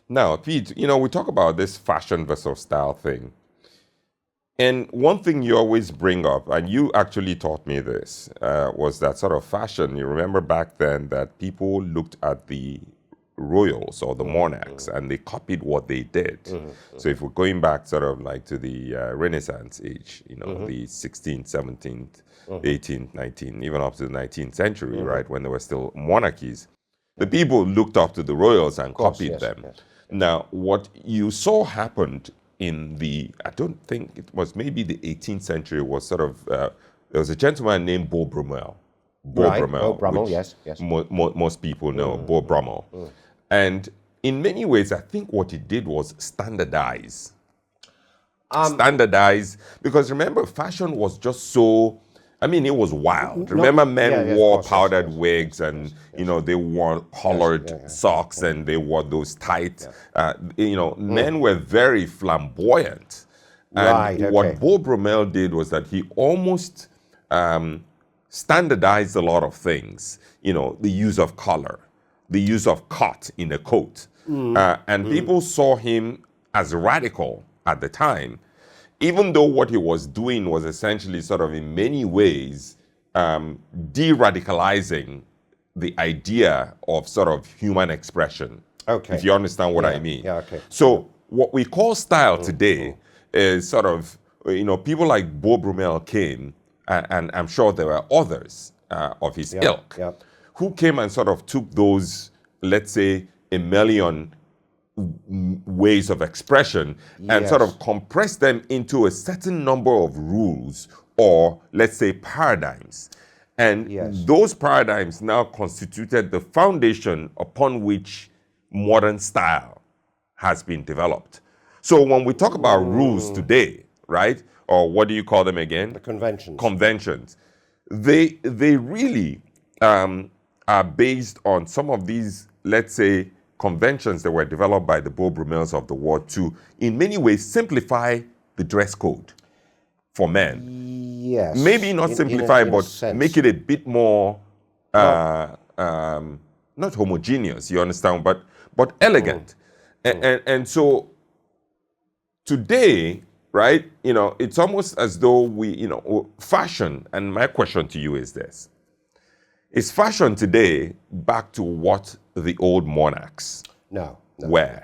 Now, Pete, we talk about this fashion versus style thing. And one thing you always bring up, and you actually taught me this, was that sort of fashion. You remember back then that people looked at the royals or the monarchs and they copied what they did. So if we're going back sort of like to the Renaissance age, the 16th, 17th, 18th, 19th, even up to the 19th century, right, when there were still monarchies, the people looked up to the royals and copied them. Yes. Now, what you saw happened in I don't think it was maybe the 18th century, was sort of, there was a gentleman named Beau Brummell. Brummell, yes. Most people know, Beau Brummell. And in many ways, I think what he did was standardize. Because remember, fashion was just so, it was wild. Remember, men wore powdered wigs and, they wore collared socks and they wore those tight, men were very flamboyant. And what Beau Brummell did was that he almost standardized a lot of things, the use of color, the use of cut in a coat. And people saw him as radical at the time, even though what he was doing was essentially sort of in many ways de-radicalizing the idea of sort of human expression. Okay. If you understand what I mean. Yeah, okay. So what we call style today is sort of, people like Beau Brummell came, and I'm sure there were others of his ilk, who came and sort of took those, let's say, a million ways of expression and sort of compressed them into a certain number of rules or, let's say, paradigms. And those paradigms now constituted the foundation upon which modern style has been developed. So when we talk about rules today, right, or what do you call them again? The conventions. Conventions. They really are based on some of these, let's say, conventions that were developed by the Beau Brummells of the world to, in many ways, simplify the dress code for men. Yes. Maybe not simplify, but make it a bit more, not homogeneous, you understand, but elegant. And so today, right, it's almost as though we, fashion, and my question to you is this. Is fashion today back to what the old monarchs were?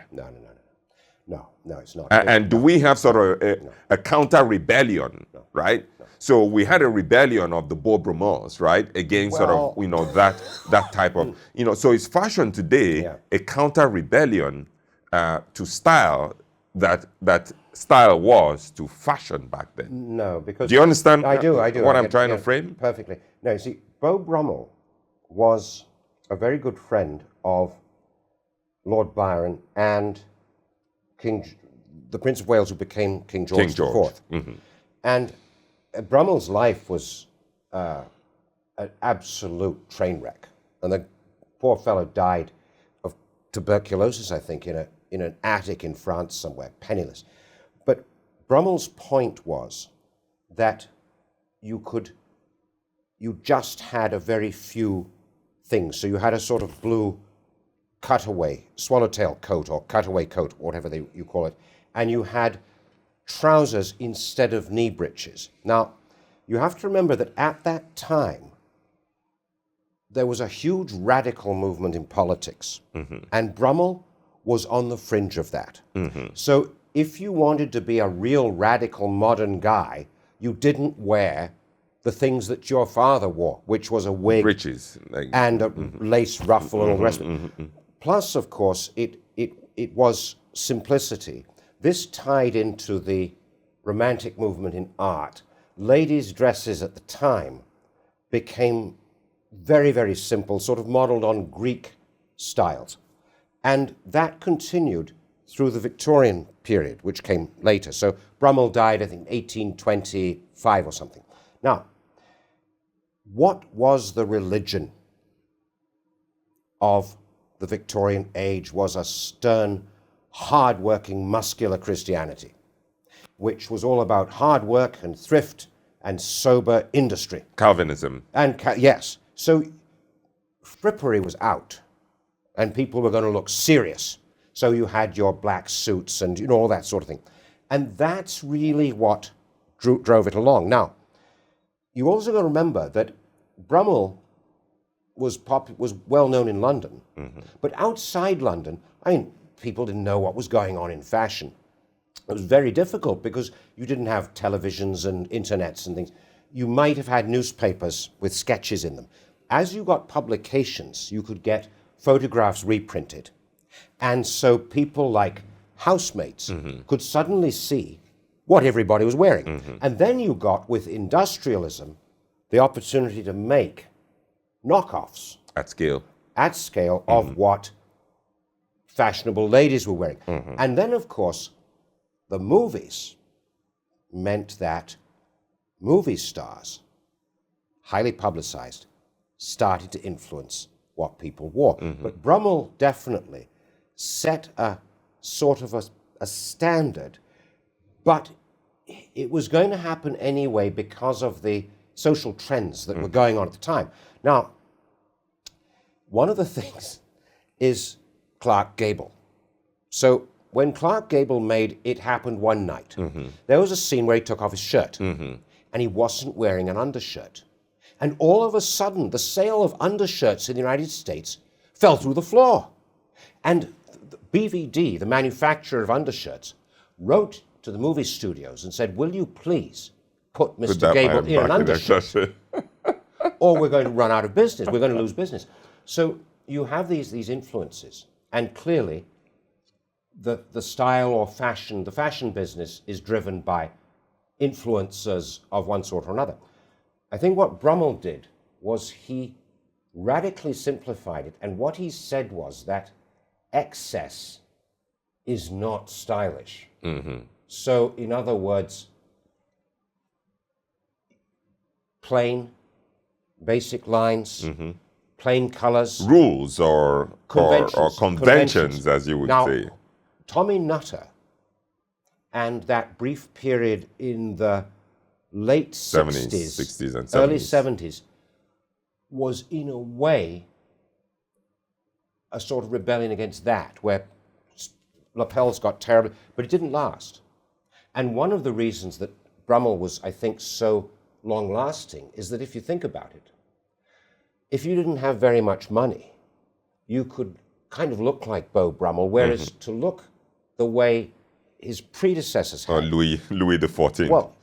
No, it's not. And do we have sort of a counter-rebellion, right? No. So we had a rebellion of the Beau Brummells, right, against sort of, that type of, so is fashion today a counter-rebellion to style that style was to fashion back then? No, because... Do you understand I do. what I'm trying to frame? Perfectly. No, see, Beau Brummell was a very good friend of Lord Byron and the Prince of Wales, who became King George IV. Mm-hmm. And Brummell's life was an absolute train wreck. And the poor fellow died of tuberculosis, I think, in an attic in France somewhere, penniless. But Brummell's point was that you just had a very few things. So you had a sort of blue cutaway, swallowtail coat or cutaway coat, whatever you call it, and you had trousers instead of knee breeches. Now, you have to remember that at that time, there was a huge radical movement in politics, and Brummell was on the fringe of that. So if you wanted to be a real radical modern guy, you didn't wear the things that your father wore, which was a wig breeches, and a lace ruffle and all the rest of it. Plus, of course, it was simplicity. This tied into the Romantic movement in art. Ladies' dresses at the time became very, very simple, sort of modeled on Greek styles. And that continued through the Victorian period, which came later. So Brummell died, I think, 1825 or something. Now, what was the religion of the Victorian age? Was a stern, hard-working, muscular Christianity, which was all about hard work and thrift and sober industry. Calvinism. And yes. So frippery was out, and people were going to look serious. So you had your black suits and all that sort of thing. And that's really what drove it along. Now, you also got to remember that Brummell was well known in London, but outside London, I mean, people didn't know what was going on in fashion. It was very difficult because you didn't have televisions and internets and things. You might have had newspapers with sketches in them. As you got publications, you could get photographs reprinted. And so people like housemates could suddenly see what everybody was wearing. And then you got, with industrialism, the opportunity to make knockoffs At scale. of what fashionable ladies were wearing. And then, of course, the movies meant that movie stars, highly publicized, started to influence what people wore. But Brummell definitely set a sort of a standard, but it was going to happen anyway because of the social trends that were going on at the time. Now, one of the things is Clark Gable. So when Clark Gable made It Happened One Night, there was a scene where he took off his shirt, and he wasn't wearing an undershirt. And all of a sudden, the sale of undershirts in the United States fell through the floor. And BVD, the manufacturer of undershirts, wrote to the movie studios and said, will you please put Mr. Gable in an undershirt? Or we're going to run out of business. We're going to lose business. So you have these influences. And clearly, the style or fashion, the fashion business is driven by influencers of one sort or another. I think what Brummell did was he radically simplified it. And what he said was that excess is not stylish. So, in other words, plain, basic lines, plain colors. Rules or conventions, as you would say. Tommy Nutter and that brief period in the late 60s and 70s. Early 70s was, in a way, a sort of rebellion against that, where lapels got terrible, but it didn't last. And one of the reasons that Brummell was, I think, so long-lasting is that if you think about it, if you didn't have very much money, you could kind of look like Beau Brummell, whereas to look the way his predecessors had. Or Louis XIV. Well,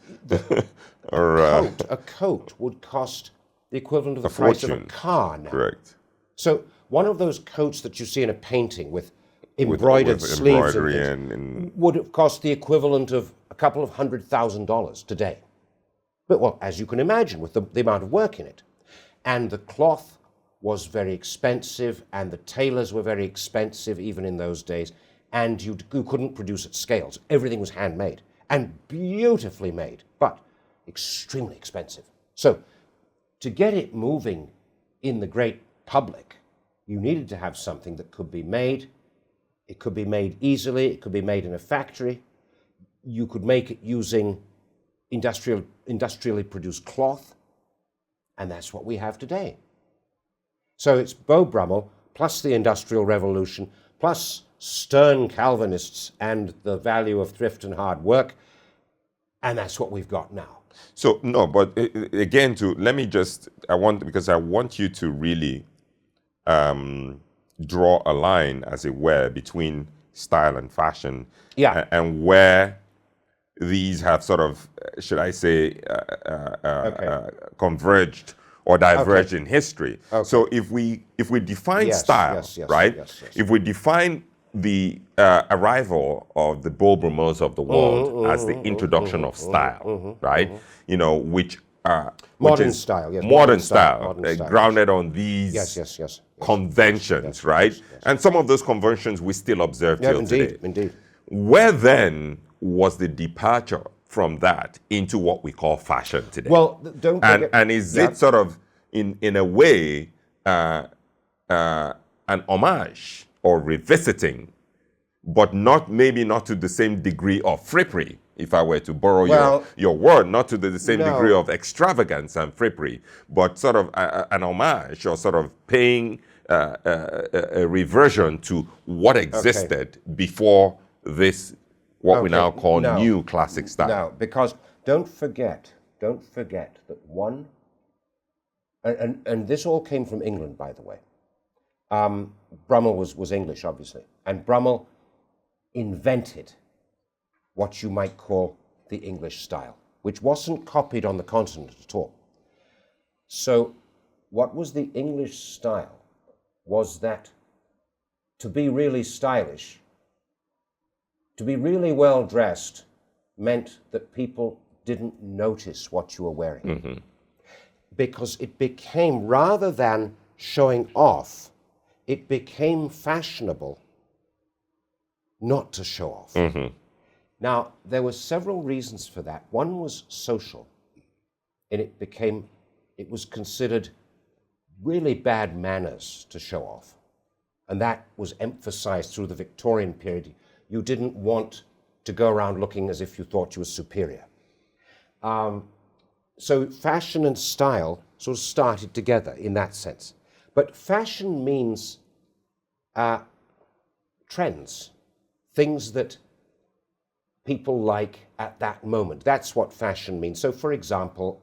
or, a coat would cost the equivalent of the price of a car now. Correct. So one of those coats that you see in a painting with embroidered sleeves and would have cost the equivalent of a couple of $100,000 today. But, well, as you can imagine, with the amount of work in it. And the cloth was very expensive, and the tailors were very expensive even in those days, and you couldn't produce at scales. Everything was handmade and beautifully made, but extremely expensive. So to get it moving in the great public, you needed to have something that could be made. It could be made easily. It could be made in a factory. You could make it using industrially produced cloth, and that's what we have today. So it's Beau Brummell, plus the Industrial Revolution, plus stern Calvinists and the value of thrift and hard work, and that's what we've got now. So, no, but again, I want you to really draw a line, as it were, between style and fashion, and where these have sort of, should I say, converged or diverged in history. Okay. So if we define style, right? If we define the arrival of the Beau Brummells of the world as the introduction of style, right? You know, which modern style, grounded on these conventions, right? Yes. And some of those conventions we still observe till today. Indeed. Where then was the departure from that into what we call fashion today? Well, don't forget, and is it sort of in a way an homage or revisiting, but maybe not to the same degree of frippery, if I were to borrow your word, not to the same degree of extravagance and frippery, but sort of an homage or sort of paying a reversion to what existed before this, what we now call new classic style. No, because don't forget that one, and this all came from England, by the way. Brummell was English, obviously, and Brummell invented what you might call the English style, which wasn't copied on the continent at all. So what was the English style was that to be really stylish, to be really well dressed, meant that people didn't notice what you were wearing. Because it became, rather than showing off, it became fashionable not to show off. Now, there were several reasons for that. One was social, and it was considered really bad manners to show off. And that was emphasized through the Victorian period. You didn't want to go around looking as if you thought you were superior. So fashion and style sort of started together in that sense. But fashion means trends, things that people like at that moment. That's what fashion means. So, for example,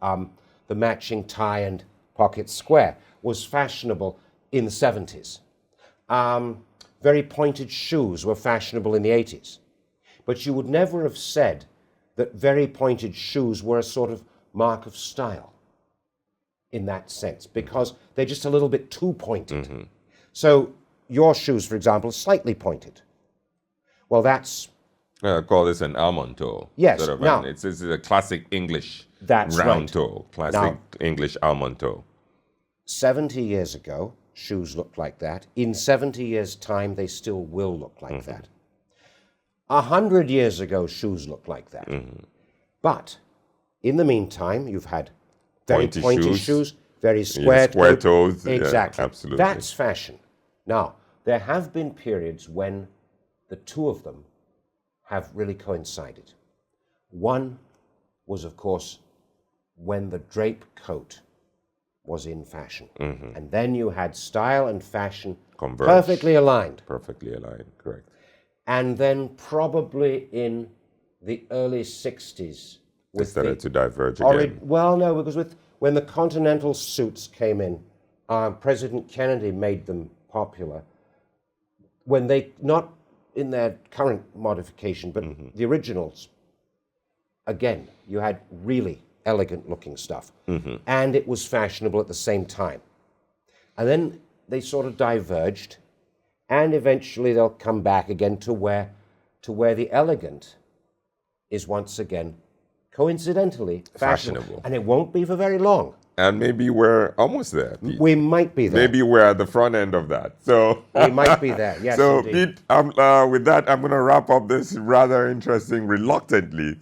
the matching tie and pocket square was fashionable in the 70s. Very pointed shoes were fashionable in the 80s. But you would never have said that very pointed shoes were a sort of mark of style in that sense, because they're just a little bit too pointed. So your shoes, for example, are slightly pointed. Well, that's... I call this an almond toe. Yes, sort of, now... It's a classic English that's round right. toe, classic English almond toe. 70 years ago, shoes looked like that. In 70 years' time, they still will look like that. 100 years ago, shoes looked like that. But in the meantime, you've had very pointy shoes, very square toes. Exactly. Yeah, absolutely. That's fashion. Now, there have been periods when the two of them have really coincided. One was, of course, when the Drape coat was in fashion. And then you had style and fashion Converge. Perfectly aligned. Perfectly aligned, correct. And then probably in the early 60s... They started to diverge again. Well, no, because when the Continental suits came in, President Kennedy made them popular. When they, not in their current modification, but the originals, again, you had really elegant looking stuff. And it was fashionable at the same time. And then they sort of diverged, and eventually they'll come back again to where the elegant is once again coincidentally fashionable. And it won't be for very long. And maybe we're almost there, Pete. We might be there. Maybe we're at the front end of that. So we might be there, yes, so, indeed. Pete, with that, I'm going to wrap up this rather interesting, reluctantly,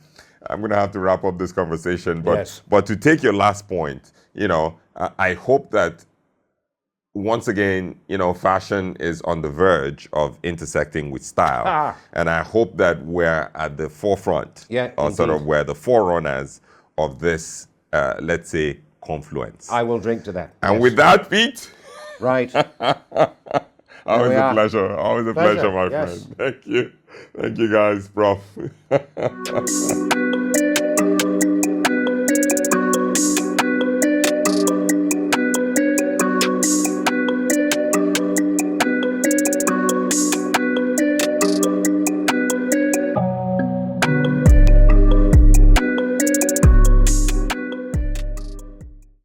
I'm going to have to wrap up this conversation. But to take your last point, I hope that once again, fashion is on the verge of intersecting with style. And I hope that we're at the forefront, or sort of we're the forerunners of this, let's say, confluence. I will drink to that. And with that, Pete. Right. Always a pleasure. Always a pleasure, my friend. Thank you. Thank you, guys, Prof.